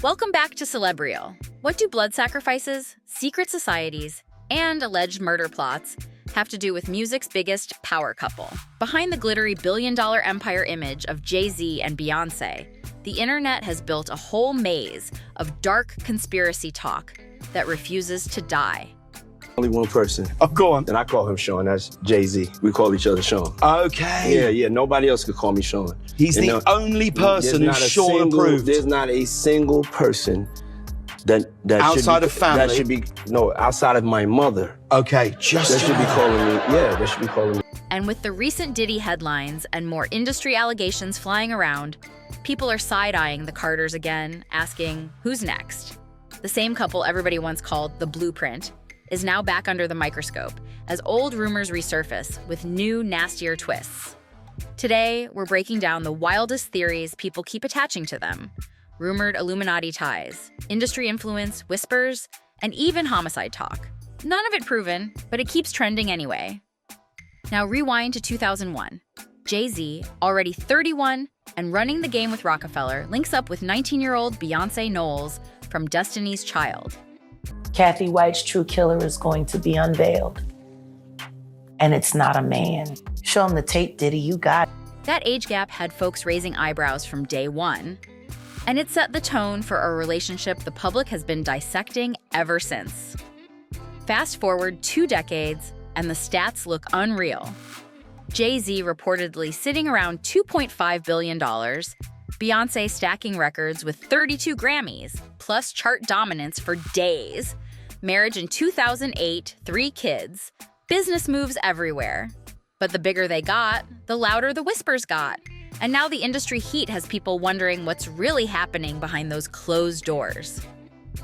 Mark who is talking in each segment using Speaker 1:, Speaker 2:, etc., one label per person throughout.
Speaker 1: Welcome back to Celebrio. What do blood sacrifices, secret societies, and alleged murder plots have to do with music's biggest power couple? Behind the glittery billion-dollar empire image of Jay-Z and Beyoncé, the internet has built a whole maze of dark conspiracy talk that refuses to die.
Speaker 2: Only one person.
Speaker 3: Oh, go on.
Speaker 2: And I call him Sean. That's Jay-Z. We call each other Sean.
Speaker 3: Okay.
Speaker 2: Yeah. Nobody else could call me Sean.
Speaker 3: He's the only person who's Sean approved.
Speaker 2: There's not a single person that
Speaker 3: outside
Speaker 2: should be,
Speaker 3: of family.
Speaker 2: That should be outside of my mother.
Speaker 3: Okay, just
Speaker 2: that should be calling me. Yeah, that should be calling me.
Speaker 1: And with the recent Diddy headlines and more industry allegations flying around, people are side-eyeing the Carters again, asking, who's next? The same couple everybody once called the Blueprint is now back under the microscope as old rumors resurface with new, nastier twists. Today, we're breaking down the wildest theories people keep attaching to them. Rumored Illuminati ties, industry influence, whispers, and even homicide talk. None of it proven, but it keeps trending anyway. Now rewind to 2001. Jay-Z, already 31 and running the game with Rockefeller, links up with 19-year-old Beyoncé Knowles from Destiny's Child.
Speaker 4: Kathy White's true killer is going to be unveiled. And it's not a man. Show him the tape, Diddy, you got it.
Speaker 1: That age gap had folks raising eyebrows from day one. And it set the tone for a relationship the public has been dissecting ever since. Fast forward 2 decades, and the stats look unreal. Jay-Z reportedly sitting around $2.5 billion, Beyoncé stacking records with 32 Grammys, plus chart dominance for days, marriage in 2008, 3 kids, business moves everywhere. But the bigger they got, the louder the whispers got. And now the industry heat has people wondering what's really happening behind those closed doors.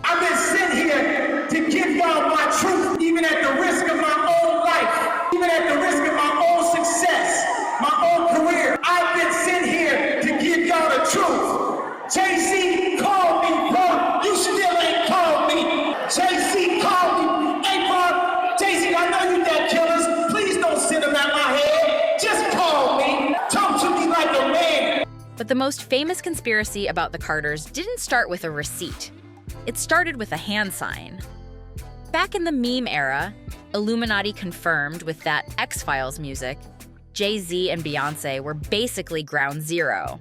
Speaker 5: I've been sent here to give y'all my truth, even at the risk of my own life, even at the risk of my own success, my own career. I've been sent here to give y'all the truth. Jay-Z called me, bro. You still ain't called me. Jay-Z called me. Hey, bro, Jay-Z, I know you got killers. Please don't send them at my head. Just call me. Talk to me like a man.
Speaker 1: But the most famous conspiracy about the Carters didn't start with a receipt. It started with a hand sign. Back in the meme era, Illuminati confirmed with that X-Files music, Jay-Z and Beyoncé were basically ground zero.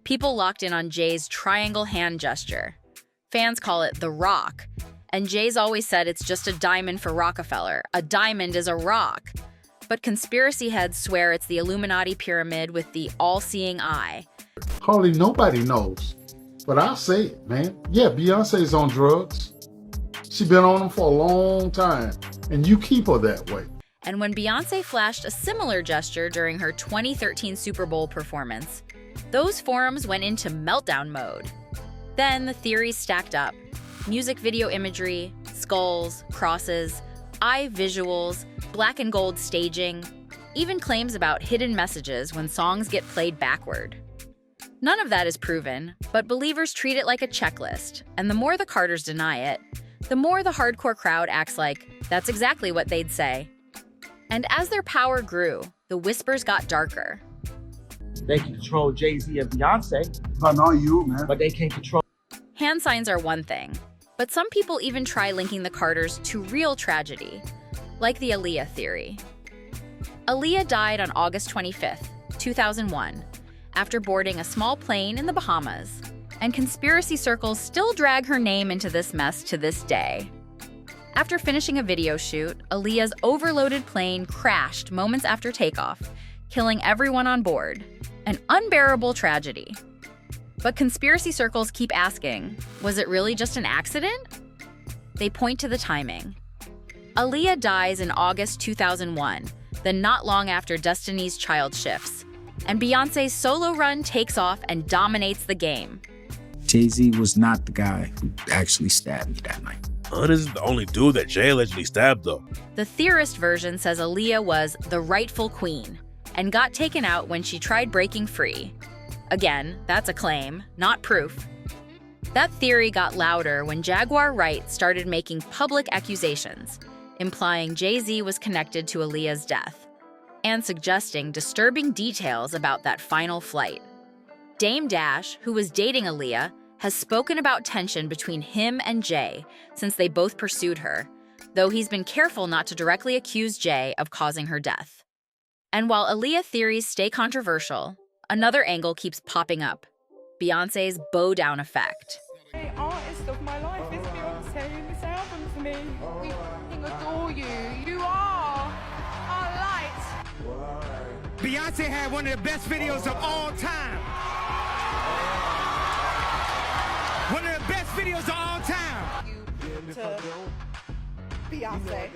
Speaker 1: People locked in on Jay's triangle hand gesture. Fans call it the rock, and Jay's always said it's just a diamond for Rockefeller. A diamond is a rock. But conspiracy heads swear it's the Illuminati pyramid with the all-seeing eye.
Speaker 6: Hardly nobody knows. But I'll say it, man. Yeah, Beyonce's on drugs. She's been on them for a long time, and you keep her that way.
Speaker 1: And when Beyoncé flashed a similar gesture during her 2013 Super Bowl performance, those forums went into meltdown mode. Then the theories stacked up. Music video imagery, skulls, crosses, eye visuals, black and gold staging, even claims about hidden messages when songs get played backward. None of that is proven, but believers treat it like a checklist, and the more the Carters deny it, the more the hardcore crowd acts like that's exactly what they'd say. And as their power grew, the whispers got darker.
Speaker 7: They can control Jay-Z and Beyoncé,
Speaker 6: But not you, man.
Speaker 7: but they can't control.
Speaker 1: Hand signs are one thing, but some people even try linking the Carters to real tragedy, like the Aaliyah theory. Aaliyah died on August 25th, 2001, after boarding a small plane in the Bahamas, and conspiracy circles still drag her name into this mess to this day. After finishing a video shoot, Aaliyah's overloaded plane crashed moments after takeoff, killing everyone on board. An unbearable tragedy. But conspiracy circles keep asking, was it really just an accident? They point to the timing. Aaliyah dies in August 2001, then not long after Destiny's Child shifts, and Beyoncé's solo run takes off and dominates the game.
Speaker 8: Jay-Z was not the guy who actually stabbed me that night.
Speaker 9: This is the only dude that Jay allegedly stabbed, though.
Speaker 1: The theorist version says Aaliyah was the rightful queen and got taken out when she tried breaking free. Again, that's a claim, not proof. That theory got louder when Jaguar Wright started making public accusations, implying Jay-Z was connected to Aaliyah's death, and suggesting disturbing details about that final flight. Dame Dash, who was dating Aaliyah, has spoken about tension between him and Jay since they both pursued her, though he's been careful not to directly accuse Jay of causing her death. And while Aaliyah theories stay controversial, another angle keeps popping up: Beyoncé's bow-down effect.
Speaker 10: The artist of my life is Beyoncé in this album for me. We fucking adore you. You are our light.
Speaker 5: Beyoncé had one of the best videos of all time. One of the best videos of all time.
Speaker 10: You to Beyoncé.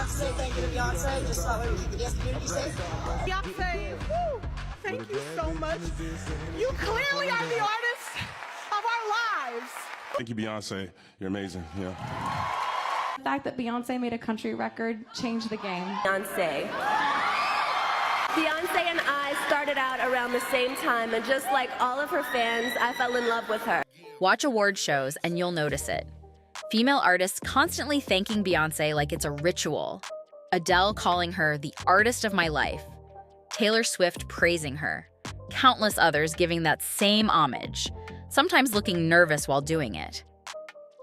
Speaker 11: Say thank you to Beyoncé. Just so we can get community safe.
Speaker 10: Beyoncé, woo, thank you so much. You clearly are the artist of our lives.
Speaker 12: Thank you, Beyoncé. You're amazing. Yeah.
Speaker 10: The fact that Beyoncé made a country record changed the game.
Speaker 11: Beyoncé and I started out around the same time, and just like all of her fans, I fell in love with her.
Speaker 1: Watch award shows and you'll notice it. Female artists constantly thanking Beyoncé like it's a ritual. Adele calling her the artist of my life. Taylor Swift praising her. Countless others giving that same homage, sometimes looking nervous while doing it.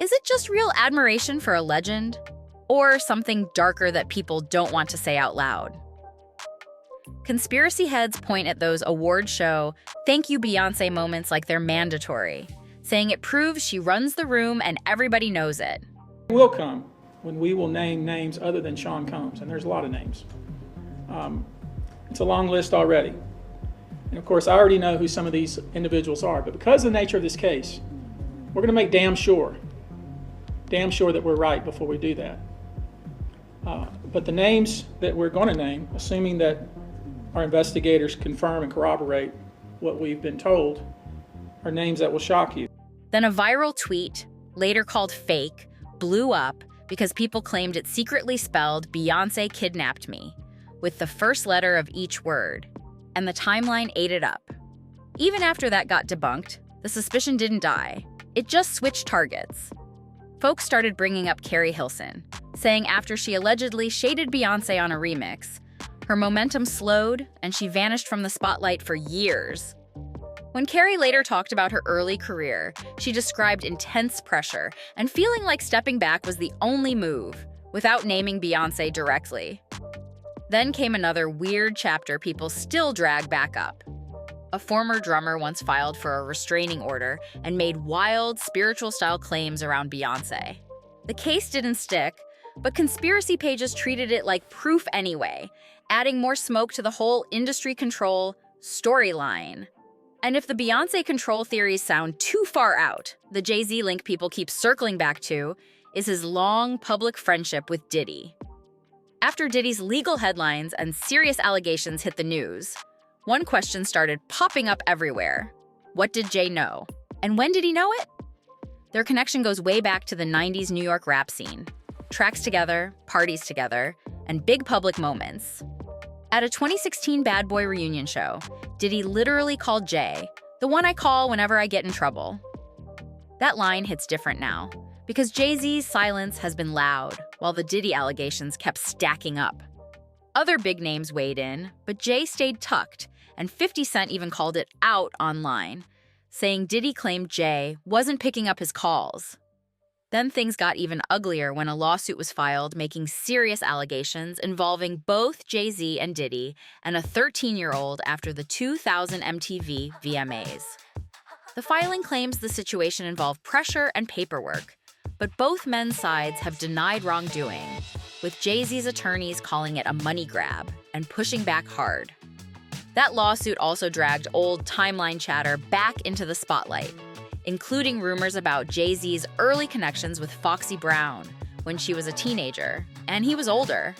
Speaker 1: Is it just real admiration for a legend? Or something darker that people don't want to say out loud? Conspiracy heads point at those award show "thank you Beyoncé" moments like they're mandatory, saying it proves she runs the room and everybody knows it.
Speaker 13: It will come when we will name names other than Sean Combs, and there's a lot of names. It's a long list already. And of course, I already know who some of these individuals are, but because of the nature of this case, we're going to make damn sure that we're right before we do that. But the names that we're going to name, assuming that our investigators confirm and corroborate what we've been told, are names that will shock you.
Speaker 1: Then a viral tweet, later called fake, blew up because people claimed it secretly spelled "Beyoncé kidnapped me," with the first letter of each word, and the timeline ate it up. Even after that got debunked, the suspicion didn't die. It just switched targets. Folks started bringing up Carrie Hilson, saying after she allegedly shaded Beyoncé on a remix, her momentum slowed and she vanished from the spotlight for years. When Carrie later talked about her early career, she described intense pressure and feeling like stepping back was the only move, without naming Beyoncé directly. Then came another weird chapter people still drag back up. A former drummer once filed for a restraining order and made wild, spiritual-style claims around Beyoncé. The case didn't stick, but conspiracy pages treated it like proof anyway, adding more smoke to the whole industry control storyline. And if the Beyoncé control theories sound too far out, the Jay-Z link people keep circling back to is his long public friendship with Diddy. After Diddy's legal headlines and serious allegations hit the news, one question started popping up everywhere. What did Jay know? And when did he know it? Their connection goes way back to the 90s New York rap scene. Tracks together, parties together, and big public moments. At a 2016 Bad Boy reunion show, Diddy literally called Jay, "the one I call whenever I get in trouble." That line hits different now, because Jay-Z's silence has been loud, while the Diddy allegations kept stacking up. Other big names weighed in, but Jay stayed tucked, and 50 Cent even called it out online, saying Diddy claimed Jay wasn't picking up his calls. Then things got even uglier when a lawsuit was filed making serious allegations involving both Jay-Z and Diddy and a 13-year-old after the 2000 MTV VMAs. The filing claims the situation involved pressure and paperwork, but both men's sides have denied wrongdoing, with Jay-Z's attorneys calling it a money grab and pushing back hard. That lawsuit also dragged old timeline chatter back into the spotlight, including rumors about Jay-Z's early connections with Foxy Brown when she was a teenager, and he was older.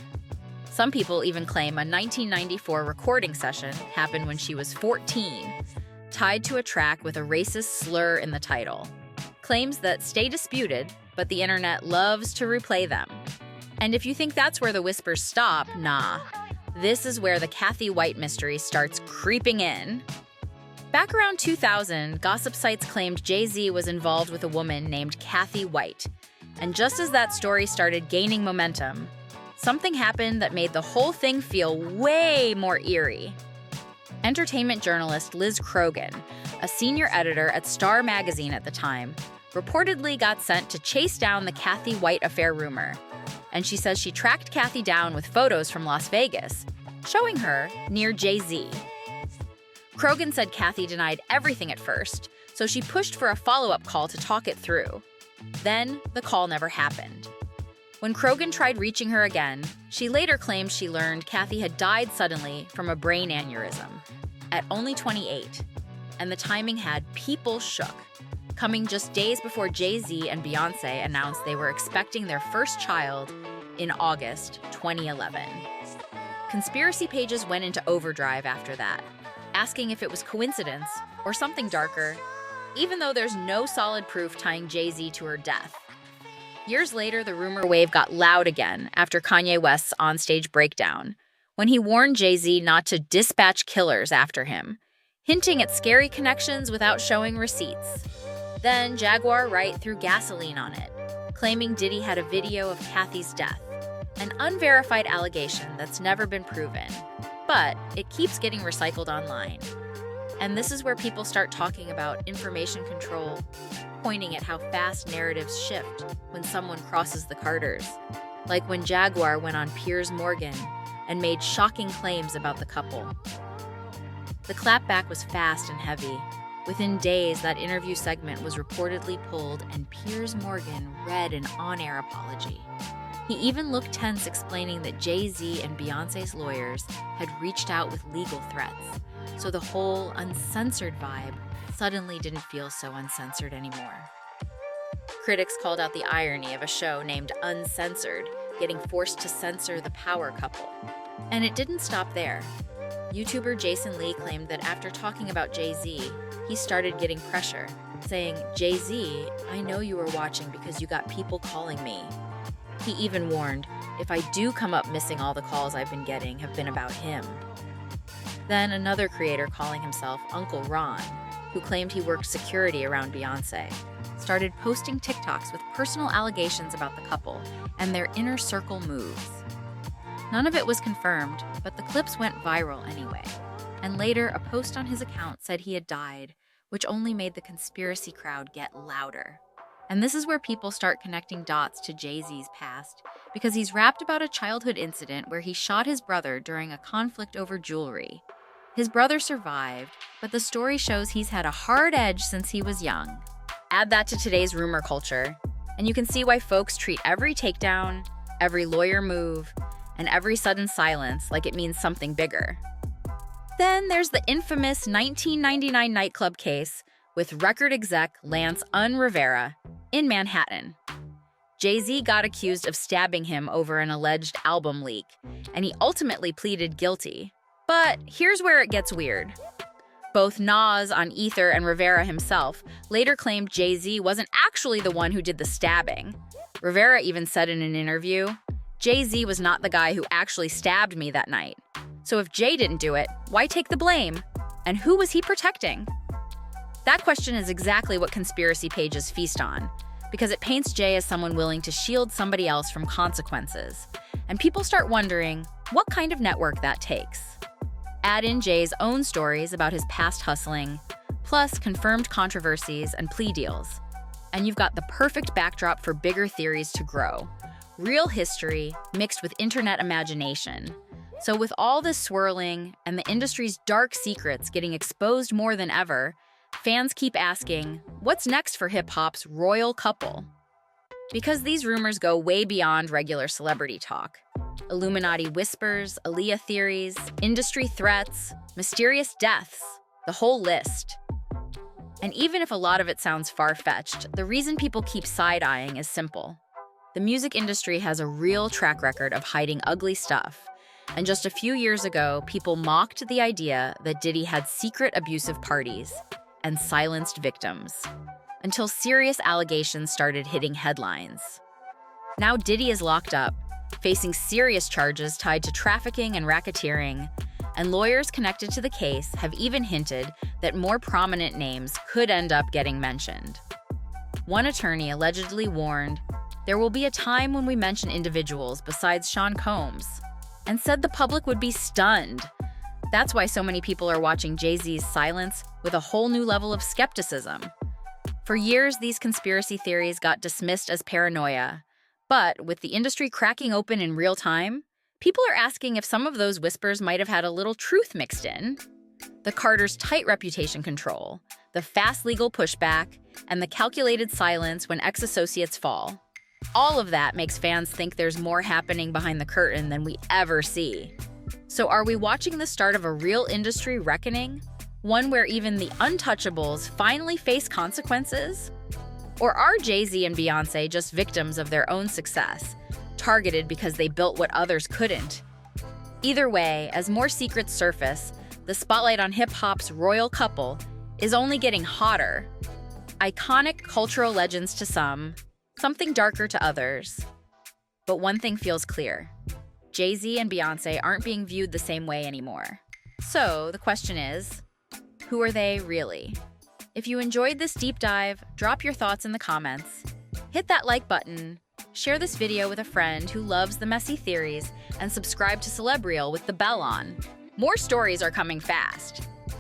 Speaker 1: Some people even claim a 1994 recording session happened when she was 14, tied to a track with a racist slur in the title. Claims that stay disputed, but the internet loves to replay them. And if you think that's where the whispers stop, nah. This is where the Kathy White mystery starts creeping in. Back around 2000, gossip sites claimed Jay-Z was involved with a woman named Kathy White. And just as that story started gaining momentum, something happened that made the whole thing feel way more eerie. entertainment journalist Liz Krogan, a senior editor at Star magazine at the time, reportedly got sent to chase down the Kathy White affair rumor. And she says she tracked Kathy down with photos from Las Vegas, showing her near Jay-Z. Krogan said Kathy denied everything at first, so she pushed for a follow-up call to talk it through. Then, the call never happened. When Krogan tried reaching her again, she later claimed she learned Kathy had died suddenly from a brain aneurysm at only 28, and the timing had people shook, coming just days before Jay-Z and Beyoncé announced they were expecting their first child in August 2011. Conspiracy pages went into overdrive after that, asking if it was coincidence or something darker, even though there's no solid proof tying Jay-Z to her death. Years later, the rumor wave got loud again after Kanye West's onstage breakdown, when he warned Jay-Z not to dispatch killers after him, hinting at scary connections without showing receipts. Then Jaguar Wright threw gasoline on it, claiming Diddy had a video of Kathy's death, an unverified allegation that's never been proven, but it keeps getting recycled online. And this is where people start talking about information control, pointing at how fast narratives shift when someone crosses the Carters, like when Jaguar went on Piers Morgan and made shocking claims about the couple. The clapback was fast and heavy. Within days, that interview segment was reportedly pulled and Piers Morgan read an on-air apology. He even looked tense, explaining that Jay-Z and Beyoncé's lawyers had reached out with legal threats, so the whole uncensored vibe suddenly didn't feel so uncensored anymore. Critics called out the irony of a show named Uncensored getting forced to censor the power couple. And it didn't stop there. YouTuber Jason Lee claimed that after talking about Jay-Z, he started getting pressure, saying, "Jay-Z, I know you were watching because you got people calling me." He even warned, "If I do come up missing, all the calls I've been getting have been about him." Then another creator calling himself Uncle Ron, who claimed he worked security around Beyoncé, started posting TikToks with personal allegations about the couple and their inner circle moves. None of it was confirmed, but the clips went viral anyway. And later, a post on his account said he had died, which only made the conspiracy crowd get louder. And this is where people start connecting dots to Jay-Z's past, because he's rapped about a childhood incident where he shot his brother during a conflict over jewelry. His brother survived, but the story shows he's had a hard edge since he was young. Add that to today's rumor culture, and you can see why folks treat every takedown, every lawyer move, and every sudden silence like it means something bigger. Then there's the infamous 1999 nightclub case with record exec Lance Rivera in Manhattan. Jay-Z got accused of stabbing him over an alleged album leak, and he ultimately pleaded guilty. But here's where it gets weird. Both Nas on Ether and Rivera himself later claimed Jay-Z wasn't actually the one who did the stabbing. Rivera even said in an interview, "Jay-Z was not the guy who actually stabbed me that night. So if Jay didn't do it, why take the blame? And who was he protecting?" That question is exactly what conspiracy pages feast on, because it paints Jay as someone willing to shield somebody else from consequences. And people start wondering what kind of network that takes. Add in Jay's own stories about his past hustling, plus confirmed controversies and plea deals. And you've got the perfect backdrop for bigger theories to grow. Real history mixed with internet imagination. So with all this swirling and the industry's dark secrets getting exposed more than ever, fans keep asking, what's next for hip-hop's royal couple? Because these rumors go way beyond regular celebrity talk. Illuminati whispers, Aaliyah theories, industry threats, mysterious deaths, the whole list. And even if a lot of it sounds far-fetched, the reason people keep side-eyeing is simple. The music industry has a real track record of hiding ugly stuff. And just a few years ago, people mocked the idea that Diddy had secret abusive parties and silenced victims, until serious allegations started hitting headlines. Now Diddy is locked up, facing serious charges tied to trafficking and racketeering, and lawyers connected to the case have even hinted that more prominent names could end up getting mentioned. One attorney allegedly warned, "There will be a time when we mention individuals besides Sean Combs," and said the public would be stunned. That's why so many people are watching Jay-Z's silence with a whole new level of skepticism. For years, these conspiracy theories got dismissed as paranoia. But with the industry cracking open in real time, people are asking if some of those whispers might have had a little truth mixed in. The Carters' tight reputation control, the fast legal pushback, and the calculated silence when ex-associates fall. All of that makes fans think there's more happening behind the curtain than we ever see. So are we watching the start of a real industry reckoning? One where even the untouchables finally face consequences? Or are Jay-Z and Beyoncé just victims of their own success, targeted because they built what others couldn't? Either way, as more secrets surface, the spotlight on hip-hop's royal couple is only getting hotter. Iconic cultural legends to some, something darker to others. But one thing feels clear. Jay-Z and Beyoncé aren't being viewed the same way anymore. So the question is, who are they really? If you enjoyed this deep dive, drop your thoughts in the comments. Hit that like button, share this video with a friend who loves the messy theories, and subscribe to Celebrial with the bell on. More stories are coming fast.